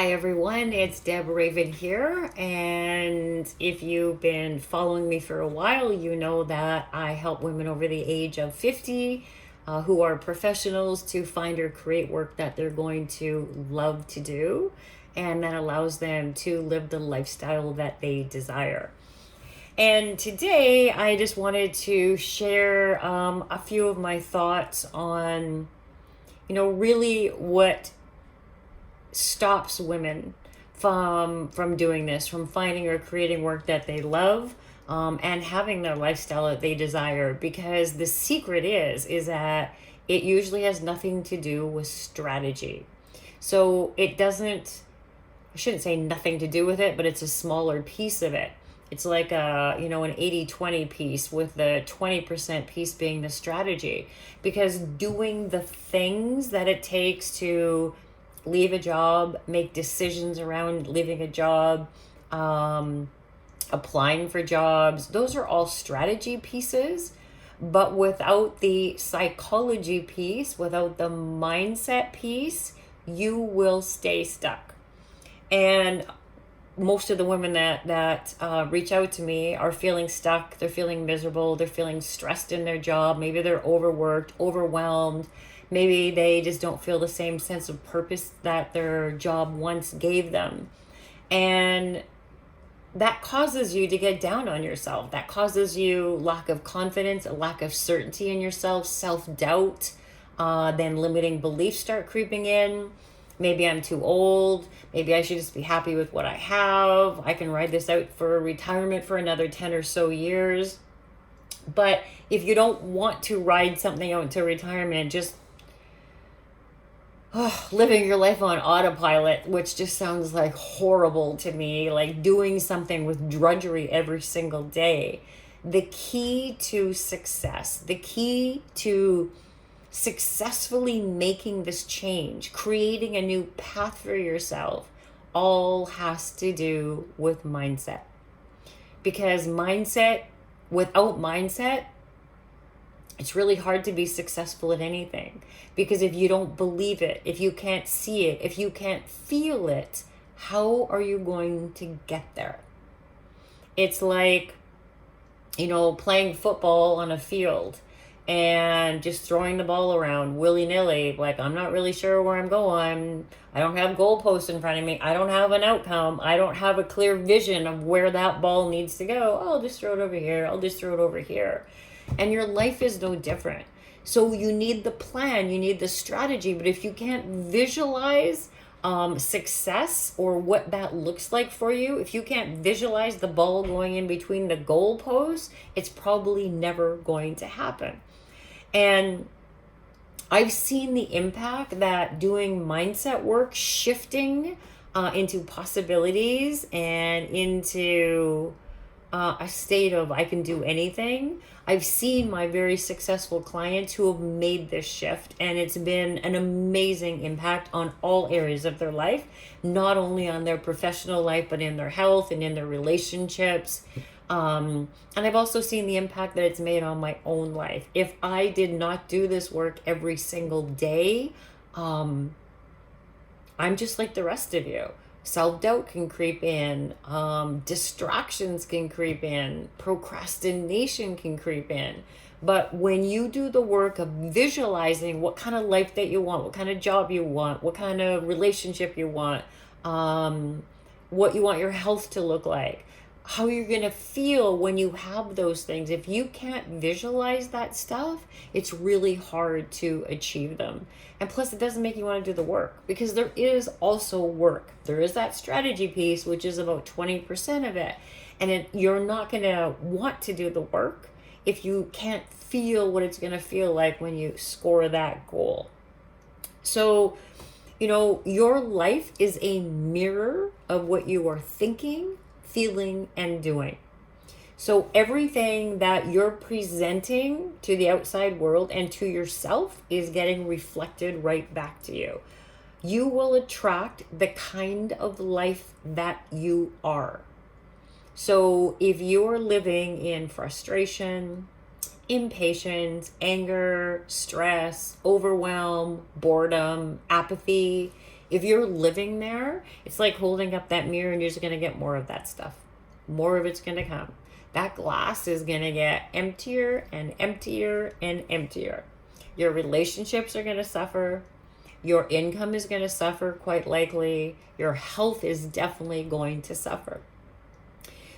Hi everyone, it's Deb Raven here, and if you've been following me for a while, you know that I help women over the age of 50 who are professionals to find or create work that they're going to love to do, and that allows them to live the lifestyle that they desire. And today, I just wanted to share a few of my thoughts on, really what stops women from doing this, from finding or creating work that they love, and having their lifestyle that they desire. Because the secret is that it usually has nothing to do with strategy. So it doesn't. I shouldn't say nothing to do with it, but it's a smaller piece of it. It's like an 80-20 piece, with the 20% piece being the strategy. Because doing the things that it takes to leave a job, make decisions around leaving a job, applying for jobs, those are all strategy pieces. But without the psychology piece, without the mindset piece, you will stay stuck. And most of the women that reach out to me are feeling stuck. They're feeling miserable. They're feeling stressed in their job. Maybe they're overworked, overwhelmed. Maybe they just don't feel the same sense of purpose that their job once gave them. And that causes you to get down on yourself. That causes you lack of confidence, a lack of certainty in yourself, self-doubt. Then limiting beliefs start creeping in. Maybe I'm too old. Maybe I should just be happy with what I have. I can ride this out for retirement for another 10 or so years. But if you don't want to ride something out to retirement, just living your life on autopilot, which just sounds like horrible to me, like doing something with drudgery every single day. The key to success, the key to successfully making this change, creating a new path for yourself, all has to do with mindset. Because without mindset, it's really hard to be successful at anything. Because if you don't believe it, if you can't see it, if you can't feel it, how are you going to get there? It's like, playing football on a field and just throwing the ball around willy-nilly. Like, I'm not really sure where I'm going. I don't have goalposts in front of me. I don't have an outcome. I don't have a clear vision of where that ball needs to go. Oh, I'll just throw it over here. I'll just throw it over here. And your life is no different. So you need the plan, you need the strategy. But if you can't visualize success, or what that looks like for you, if you can't visualize the ball going in between the goalposts, it's probably never going to happen. And I've seen the impact that doing mindset work, shifting into possibilities and into a state of I can do anything. I've seen my very successful clients who have made this shift, and it's been an amazing impact on all areas of their life, not only on their professional life, but in their health and in their relationships. And I've also seen the impact that it's made on my own life. If I did not do this work every single day, I'm just like the rest of you. Self-doubt can creep in, distractions can creep in, procrastination can creep in. But when you do the work of visualizing what kind of life that you want, what kind of job you want, what kind of relationship you want, what you want your health to look like, how you're going to feel when you have those things. If you can't visualize that stuff, it's really hard to achieve them. And plus, it doesn't make you want to do the work, because there is also work. There is that strategy piece, which is about 20% of it. And you're not going to want to do the work if you can't feel what it's going to feel like when you score that goal. So, your life is a mirror of what you are thinking, feeling, and doing. So everything that you're presenting to the outside world and to yourself is getting reflected right back to you. You will attract the kind of life that you are. So if you're living in frustration, impatience, anger, stress, overwhelm, boredom, apathy, If you're living there, it's like holding up that mirror and you're just going to get more of that stuff. More of it's going to come. That glass is going to get emptier and emptier and emptier. Your relationships are going to suffer. Your income is going to suffer, quite likely. Your health is definitely going to suffer.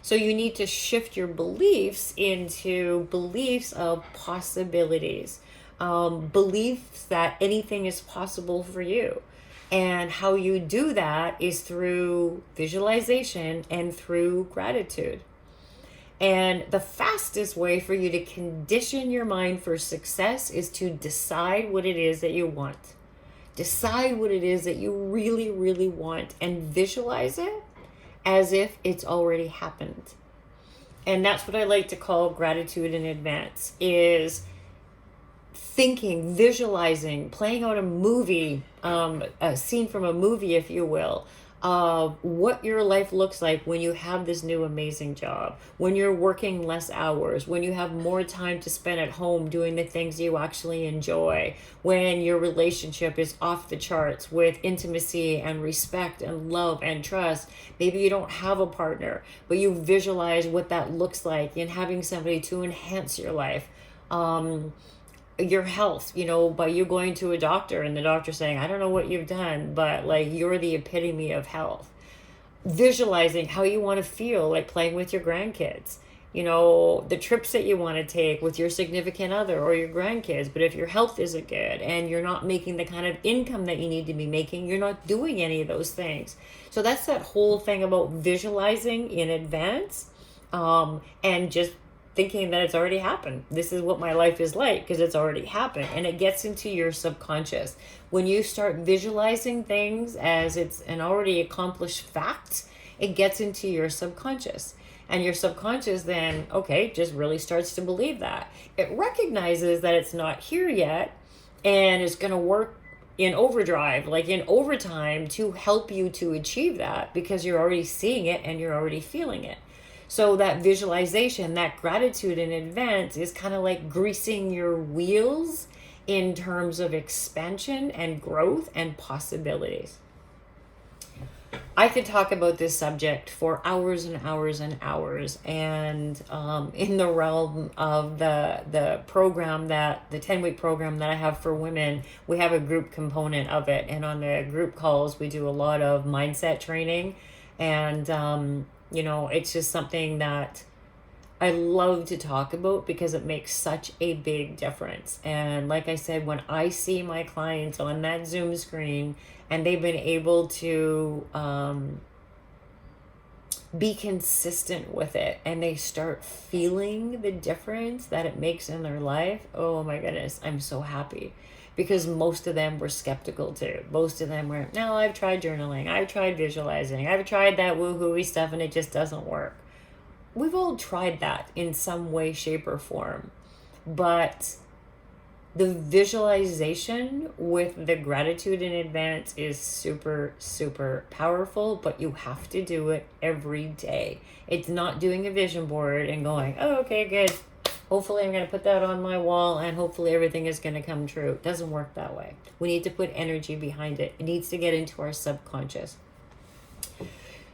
So you need to shift your beliefs into beliefs of possibilities, beliefs that anything is possible for you. And how you do that is through visualization and through gratitude. And the fastest way for you to condition your mind for success is to decide what it is that you want. Decide what it is that you really, really want and visualize it as if it's already happened. And that's what I like to call gratitude in advance, is thinking, visualizing, playing out a movie, a scene from a movie, if you will, of what your life looks like when you have this new amazing job, when you're working less hours, when you have more time to spend at home doing the things you actually enjoy, when your relationship is off the charts with intimacy and respect and love and trust. Maybe you don't have a partner, but you visualize what that looks like in having somebody to enhance your life. Your health, by you going to a doctor and the doctor saying, I don't know what you've done, but like you're the epitome of health. Visualizing how you want to feel, like playing with your grandkids, the trips that you want to take with your significant other or your grandkids. But if your health isn't good and you're not making the kind of income that you need to be making, you're not doing any of those things. So that's that whole thing about visualizing in advance, and just thinking that it's already happened. This is what my life is like because it's already happened. And it gets into your subconscious. When you start visualizing things as it's an already accomplished fact, it gets into your subconscious. And your subconscious then, just really starts to believe that. It recognizes that it's not here yet and it's going to work in overdrive, like in overtime, to help you to achieve that because you're already seeing it and you're already feeling it. So that visualization, that gratitude in advance is kind of like greasing your wheels in terms of expansion and growth and possibilities. I could talk about this subject for hours and hours and hours. And in the realm of the program, the 10-week program that I have for women, we have a group component of it. And on the group calls, we do a lot of mindset training. And it's just something that I love to talk about because it makes such a big difference. And like I said, when I see my clients on that Zoom screen and they've been able to be consistent with it and they start feeling the difference that it makes in their life, oh my goodness, I'm so happy. Because most of them were skeptical too. Most of them were, no, I've tried journaling, I've tried visualizing, I've tried that woo-hooey stuff and it just doesn't work. We've all tried that in some way, shape, or form. But the visualization with the gratitude in advance is super, super powerful, but you have to do it every day. It's not doing a vision board and going, oh, okay, good. Hopefully I'm going to put that on my wall and hopefully everything is going to come true. It doesn't work that way. We need to put energy behind it. It needs to get into our subconscious.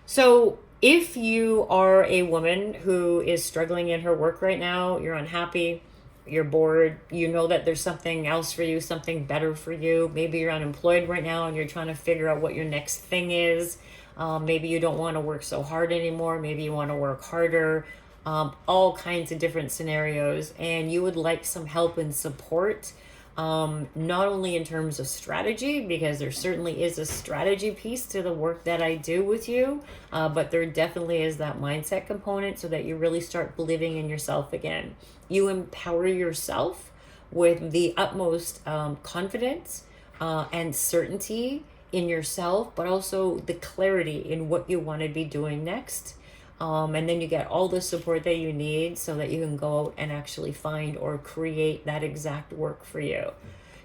So if you are a woman who is struggling in her work right now, you're unhappy, you're bored, you know that there's something else for you, something better for you. Maybe you're unemployed right now and you're trying to figure out what your next thing is. Maybe you don't want to work so hard anymore. Maybe you want to work harder. All kinds of different scenarios, and you would like some help and support, not only in terms of strategy, because there certainly is a strategy piece to the work that I do with you, but there definitely is that mindset component so that you really start believing in yourself again. You empower yourself with the utmost confidence and certainty in yourself, but also the clarity in what you want to be doing next. And then you get all the support that you need so that you can go out and actually find or create that exact work for you.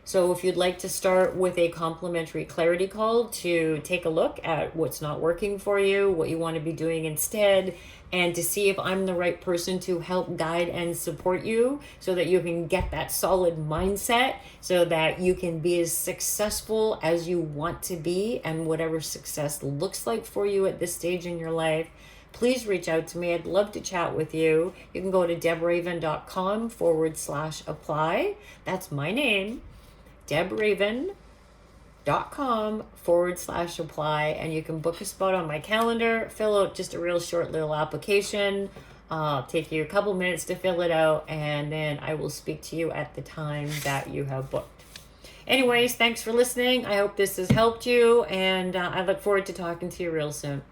So if you'd like to start with a complimentary clarity call to take a look at what's not working for you, what you want to be doing instead, and to see if I'm the right person to help guide and support you so that you can get that solid mindset so that you can be as successful as you want to be and whatever success looks like for you at this stage in your life, please reach out to me. I'd love to chat with you. You can go to debraven.com/apply. That's my name, debraven.com/apply, and you can book a spot on my calendar, fill out just a real short little application. Take you a couple minutes to fill it out, and then I will speak to you at the time that you have booked. Anyways, thanks for listening. I hope this has helped you, and I look forward to talking to you real soon.